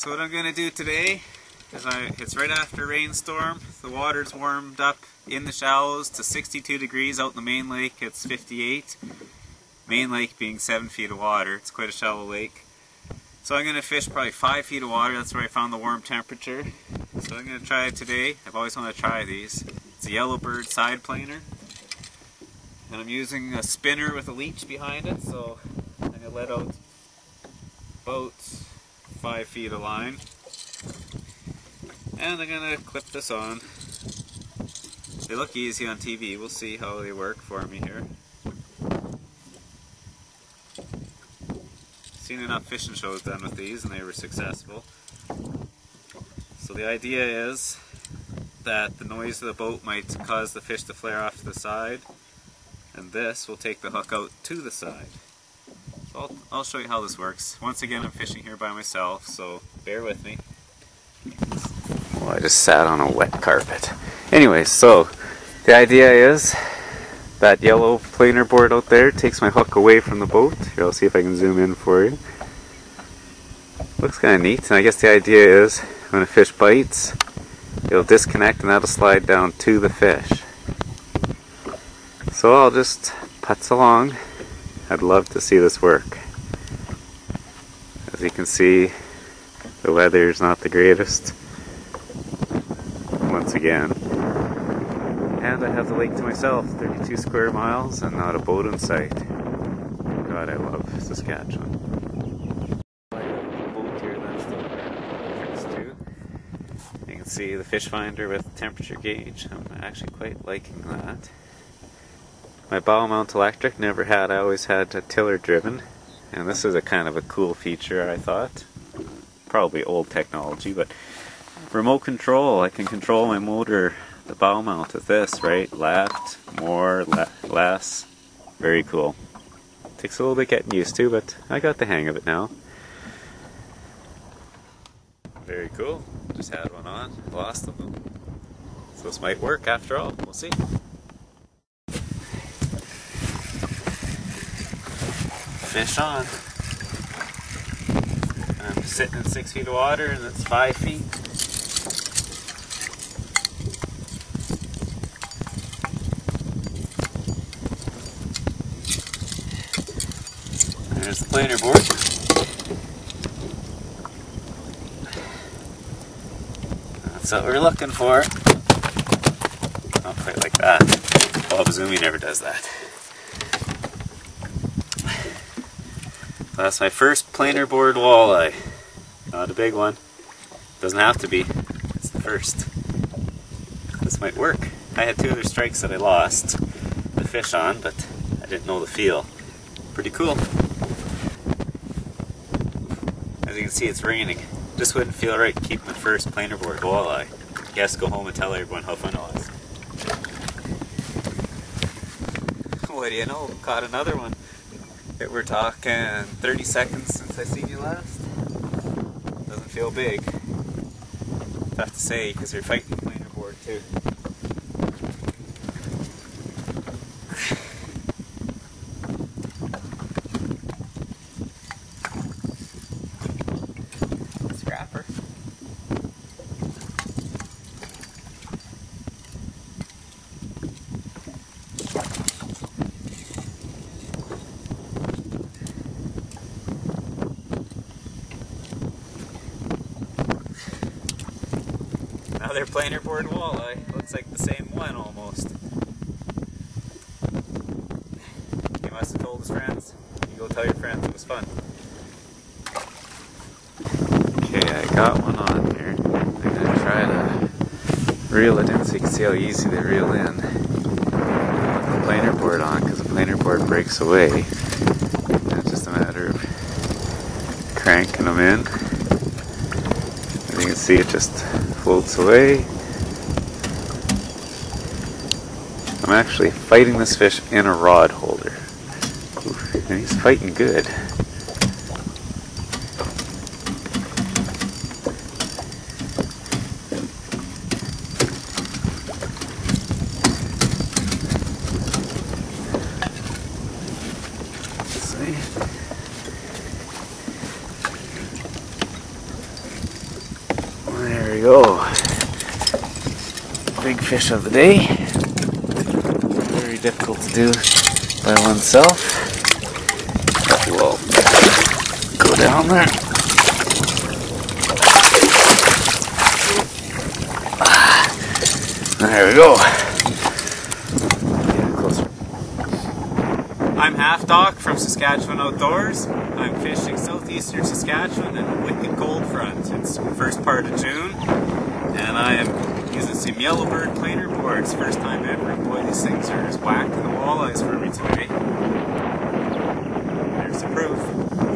So what I'm going to do today is it's right after a rainstorm. The water's warmed up in the shallows to 62 degrees. Out in the main lake it's 58. Main lake being 7 feet of water. It's quite a shallow lake. So I'm going to fish probably 5 feet of water. That's where I found the warm temperature. So I'm going to try it today. I've always wanted to try these. It's a yellowbird side planer. And I'm using a spinner with a leech behind it. So I'm going to let out about 5 feet of line. And I'm going to clip this on. They look easy on TV. We'll see how they work for me here. Seen enough fishing shows done with these and they were successful. So the idea is that the noise of the boat might cause the fish to flare off to the side, and this will take the hook out to the side. So I'll show you how this works. Once again, I'm fishing here by myself, so bear with me. Well, I just sat on a wet carpet. Anyways, so the idea is that yellow planer board out there takes my hook away from the boat. Here, I'll see if I can zoom in for you. Looks kind of neat, and I guess the idea is when a fish bites, it'll disconnect and that'll slide down to the fish. So I'll just putz along. I'd love to see this work. As you can see, the weather's not the greatest once again. And I have the lake to myself, 32 square miles, and not a boat in sight. God, I love Saskatchewan. I got a boat here that's still fixed too. You can see the fish finder with temperature gauge. I'm actually quite liking that. My bow mount electric never had. I always had a tiller driven, and this is a kind of a cool feature, I thought. Probably old technology, but remote control. I can control my motor, the bow mount with this, right? Left, more, less. Very cool. Takes a little bit getting used to, but I got the hang of it now. Very cool. Just had one on, lost them. So this might work after all. We'll see. Fish on. I'm sitting in 6 feet of water, and that's 5 feet. There's the planer board. That's what we're looking for. Not quite like that. Bob Zoomy never does that. That's my first planer board walleye. Not a big one. Doesn't have to be. It's the first. This might work. I had 2 other strikes that I lost the fish on, but I didn't know the feel. Pretty cool. As you can see, it's raining. Just wouldn't feel right keeping the first planer board walleye. I guess go home and tell everyone how fun it was. What do you know? Caught another one. We're talking 30 seconds since I seen you last. Doesn't feel big. Tough to say because you're fighting the planer board too. Scrapper. Another planer board walleye. Looks like the same one almost. He must have told his friends. You go tell your friends it was fun. Okay, I got one on here. I'm gonna try to reel it in so you can see how easy they reel in. Put the planer board on because the planer board breaks away. And it's just a matter of cranking them in. As you can see, it just floats away. I'm actually fighting this fish in a rod holder. Ooh, and he's fighting good. Let's see. big fish of the day. Very difficult to do by oneself. But we'll go down there. There we go. Yeah, closer. I'm Half Doc from Saskatchewan Outdoors. I'm fishing southeastern Saskatchewan in a wicked cold front. It's the first part of June, and I am using some yellowbird planer boards. First time ever, and boy, these things are just whacking the walleyes for me today. There's the proof.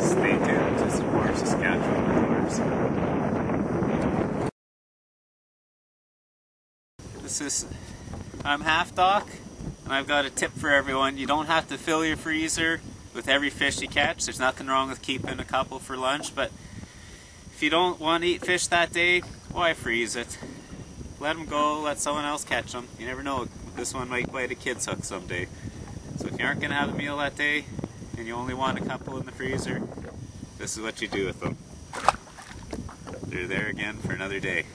Stay tuned to some more Saskatchewan Outdoors. I'm Half Doc, and I've got a tip for everyone. You don't have to fill your freezer with every fish you catch. There's nothing wrong with keeping a couple for lunch, but if you don't want to eat fish that day, why freeze it? Let them go, let someone else catch them. You never know, this one might bite a kid's hook someday. So if you aren't going to have a meal that day, and you only want a couple in the freezer, this is what you do with them. They're there again for another day.